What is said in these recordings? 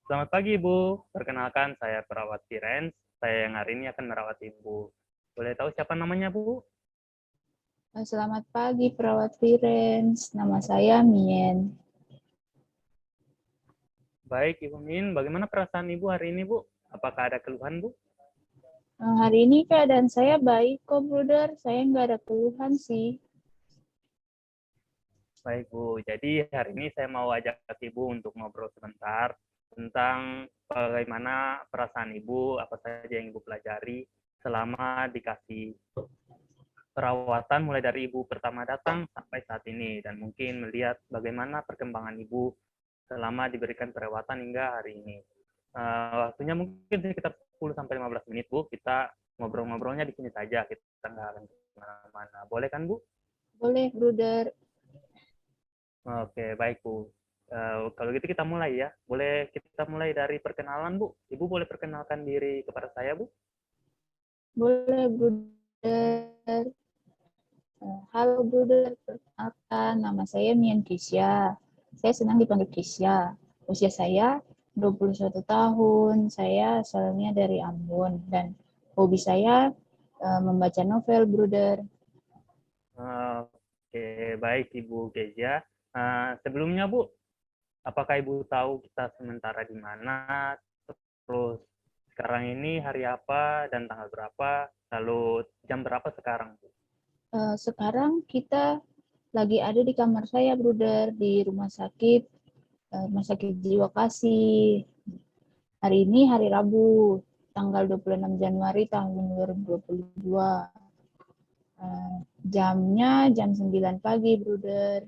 Selamat pagi, Ibu. Perkenalkan, saya perawat Firenz. Saya yang hari ini akan merawat Ibu. Boleh tahu siapa namanya, Bu? Selamat pagi, Perawat Firenz. Nama saya Mien. Baik, Ibu Min. Bagaimana perasaan Ibu hari ini, Bu? Apakah ada keluhan, Bu? Hari ini keadaan saya baik kok, Bruder. Saya nggak ada keluhan sih. Baik, Bu. Jadi hari ini saya mau ajak Ibu untuk ngobrol sebentar tentang bagaimana perasaan Ibu, apa saja yang Ibu pelajari selama dikasih perawatan mulai dari Ibu pertama datang sampai saat ini, dan mungkin melihat bagaimana perkembangan Ibu selama diberikan perawatan hingga hari ini. Waktunya mungkin sekitar 10-15 menit, Bu. Kita ngobrol-ngobrolnya di sini saja, kita nggak akan kemana-mana. Boleh kan, Bu? Boleh, Bruder. Oke, baik, Bu. Kalau gitu kita mulai ya. Boleh kita mulai dari perkenalan, Bu? Ibu boleh perkenalkan diri kepada saya, Bu? Boleh, Bruder. Halo, Bruder. Perkenalkan, nama saya Mien Kisya. Saya senang dipanggil Kisya. Usia saya 21 tahun. Saya asalnya dari Ambon. Dan hobi saya membaca novel, Bruder. Oke, baik, Ibu Kezia. Sebelumnya, Bu, apakah Ibu tahu kita sementara di mana? Terus sekarang ini hari apa dan tanggal berapa? Lalu jam berapa sekarang, Bu? Sekarang kita lagi ada di kamar saya, Bruder, di rumah sakit Jiwa Kasih. Hari ini hari Rabu, tanggal 26 Januari tahun 2022. Jamnya jam 9 pagi, Bruder.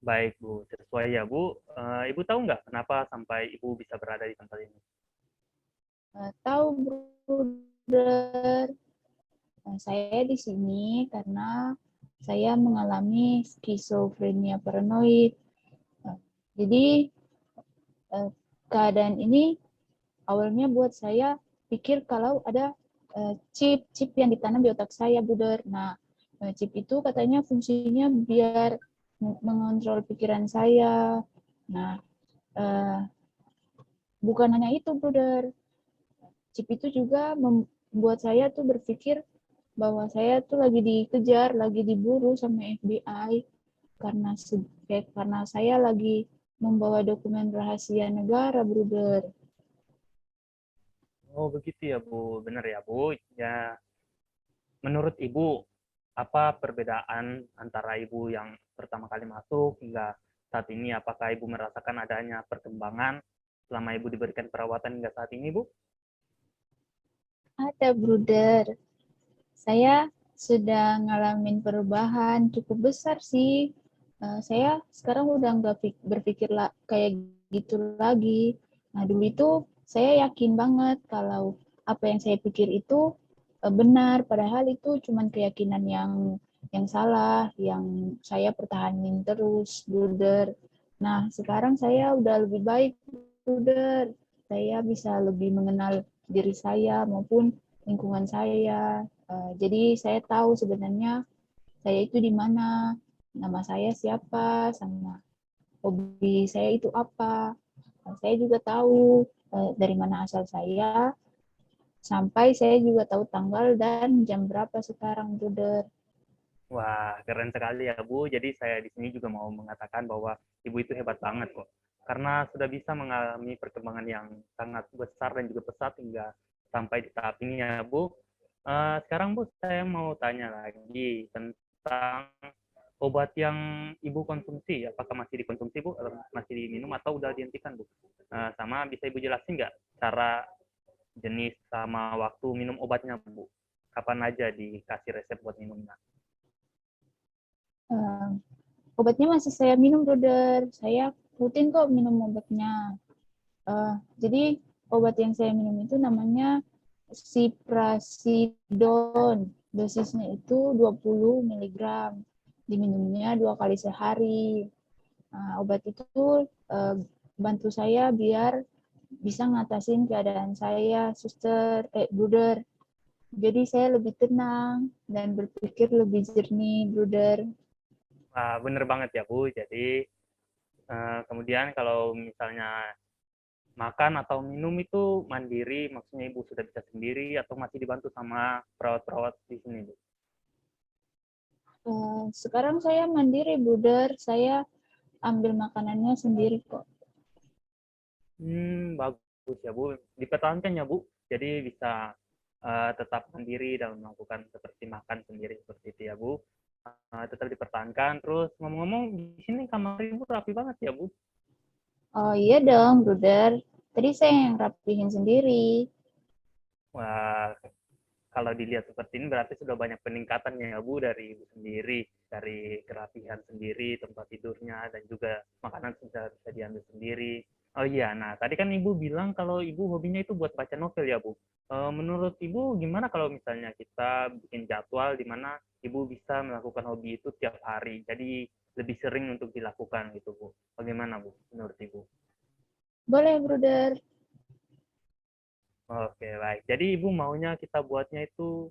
Baik, Bu. Sesuai ya, Bu. Ibu tahu nggak kenapa sampai Ibu bisa berada di tempat ini? Tahu, Bruder, saya di sini karena saya mengalami skizofrenia paranoid. Jadi, uh, keadaan ini awalnya buat saya pikir kalau ada chip yang ditanam di otak saya, Buder. Nah, chip itu katanya fungsinya biar mengontrol pikiran saya. Nah, uh, bukan hanya itu, Buder. Chip itu juga membuat saya tuh berpikir bahwa saya tuh lagi dikejar, lagi diburu sama FBI karena saya lagi membawa dokumen rahasia negara, Bruder. Oh, begitu ya, Bu. Benar ya, Bu. Ya, menurut Ibu, apa perbedaan antara Ibu yang pertama kali masuk hingga saat ini? Apakah Ibu merasakan adanya perkembangan selama Ibu diberikan perawatan hingga saat ini, Bu? Ada, Bruder. Saya sudah ngalamin perubahan cukup besar sih. Saya sekarang udah nggak berpikir kayak gitu lagi. Nah, dulu itu saya yakin banget kalau apa yang saya pikir itu benar, padahal itu cuma keyakinan yang salah, yang saya pertahanin terus, Bruder. Nah, sekarang saya udah lebih baik, Bruder. Saya bisa lebih mengenal diri saya maupun lingkungan saya. Jadi saya tahu sebenarnya saya itu di mana, nama saya siapa, sama hobi saya itu apa. Saya juga tahu dari mana asal saya, sampai saya juga tahu tanggal dan jam berapa sekarang, Bruder. Wah, keren sekali ya, Bu. Jadi saya di sini juga mau mengatakan bahwa Ibu itu hebat banget kok. Karena sudah bisa mengalami perkembangan yang sangat besar dan juga pesat hingga sampai di tahap ini ya, Bu. Sekarang, Bu, saya mau tanya lagi tentang obat yang Ibu konsumsi. Apakah masih dikonsumsi, Bu? Atau masih diminum atau udah dihentikan, Bu? Sama bisa Ibu jelasin nggak cara jenis sama waktu minum obatnya, Bu? Kapan aja dikasih resep buat minumnya? Uh, Obatnya masih saya minum, Bruder. Saya rutin kok minum obatnya. Jadi obat yang saya minum itu namanya Ciprasidon. Dosisnya itu 20 miligram. Diminumnya 2 kali sehari. Obat itu uh, bantu saya biar bisa ngatasin keadaan saya, Bruder. Jadi saya lebih tenang dan berpikir lebih jernih, Bruder. Bener banget ya, Bu. Jadi kemudian kalau misalnya makan atau minum itu mandiri, maksudnya Ibu sudah bisa sendiri atau masih dibantu sama perawat-perawat di sini, Bu? Sekarang saya mandiri, Bruder. Saya ambil makanannya sendiri kok. Bagus ya, Bu. Dipertahankan ya, Bu. Jadi bisa tetap mandiri dalam melakukan seperti makan sendiri seperti itu ya, Bu. Tetap dipertahankan. Terus ngomong-ngomong, di sini kamar Ibu rapi banget ya, Bu. Oh iya dong, Bruder. Tadi saya yang rapihin sendiri. Wah, kalau dilihat seperti ini berarti sudah banyak peningkatannya ya, Bu, dari Ibu sendiri, dari kerapihan sendiri, tempat tidurnya, dan juga makanan sudah bisa diambil sendiri. Oh iya, nah tadi kan Ibu bilang kalau Ibu hobinya itu buat baca novel ya, Bu. Menurut Ibu gimana kalau misalnya kita bikin jadwal di mana Ibu bisa melakukan hobi itu tiap hari, jadi lebih sering untuk dilakukan gitu, Bu. Bagaimana, Bu, menurut Ibu? Boleh, Bruder. Oke, baik. Jadi Ibu maunya kita buatnya itu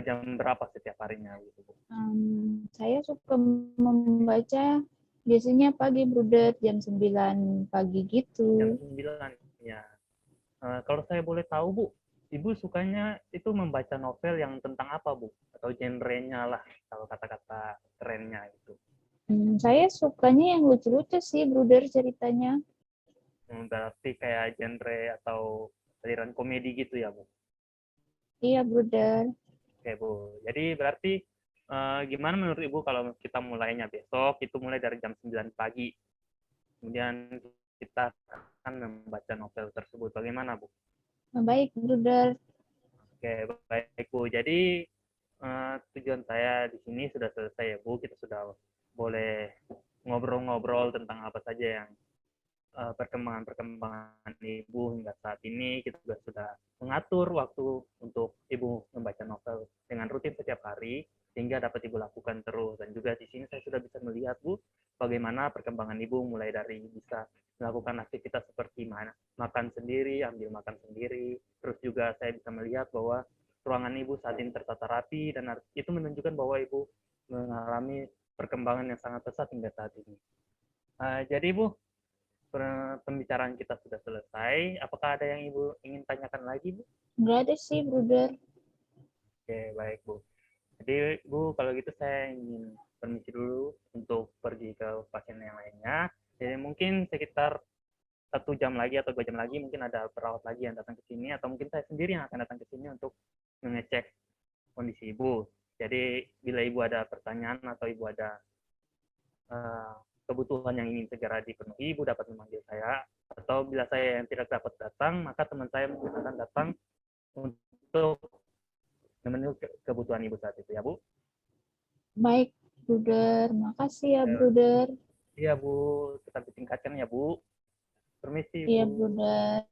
jam berapa setiap harinya gitu, Bu? Saya suka membaca biasanya pagi, Bruder, jam 9 pagi gitu. Jam 9 ya. Kalau saya boleh tahu, Bu, Ibu sukanya itu membaca novel yang tentang apa, Bu? Atau genrenya lah, kalau kata-kata kerennya itu. Saya sukanya yang lucu-lucu sih, Bruder, ceritanya. Berarti kayak genre atau aliran komedi gitu ya, Bu? Iya, Bruder. Oke, Bu. Jadi berarti gimana menurut Ibu kalau kita mulainya besok, itu mulai dari jam 9 pagi. Kemudian kita akan membaca novel tersebut. Bagaimana, Bu? Baik, Bruder. Oke, baik Bu. Jadi tujuan saya di sini sudah selesai ya Bu. Kita sudah boleh ngobrol-ngobrol tentang apa saja yang perkembangan-perkembangan Ibu hingga saat ini. Kita juga sudah mengatur waktu untuk Ibu membaca novel dengan rutin setiap hari sehingga dapat Ibu lakukan terus. Dan juga di sini saya sudah bisa melihat Bu bagaimana perkembangan Ibu mulai dari bisa melakukan aktivitas seperti makan sendiri, ambil makan sendiri. Terus juga saya bisa melihat bahwa ruangan Ibu saat ini tertata rapi dan itu menunjukkan bahwa Ibu mengalami perkembangan yang sangat pesat hingga saat ini. Jadi Bu, pembicaraan kita sudah selesai. Apakah ada yang Ibu ingin tanyakan lagi, Bu? Nggak ada sih, Bruder. Oke, baik, Bu. Jadi, Bu, kalau gitu saya ingin permisi dulu untuk pergi ke pasien yang lainnya. Jadi mungkin sekitar 1 jam lagi atau 2 jam lagi mungkin ada perawat lagi yang datang ke sini atau mungkin saya sendiri yang akan datang ke sini untuk mengecek kondisi Ibu. Jadi bila Ibu ada pertanyaan atau Ibu ada uh, kebutuhan yang ingin segera dipenuhi, Ibu dapat memanggil saya. Atau bila saya yang tidak dapat datang, maka teman saya mungkin akan datang untuk memenuhi kebutuhan Ibu saat itu ya, Bu. Baik, Bruder. Makasih ya, Bruder. Iya, Bu. Tetap ditingkatkan ya, Bu. Permisi, Iya, Bu. Bruder.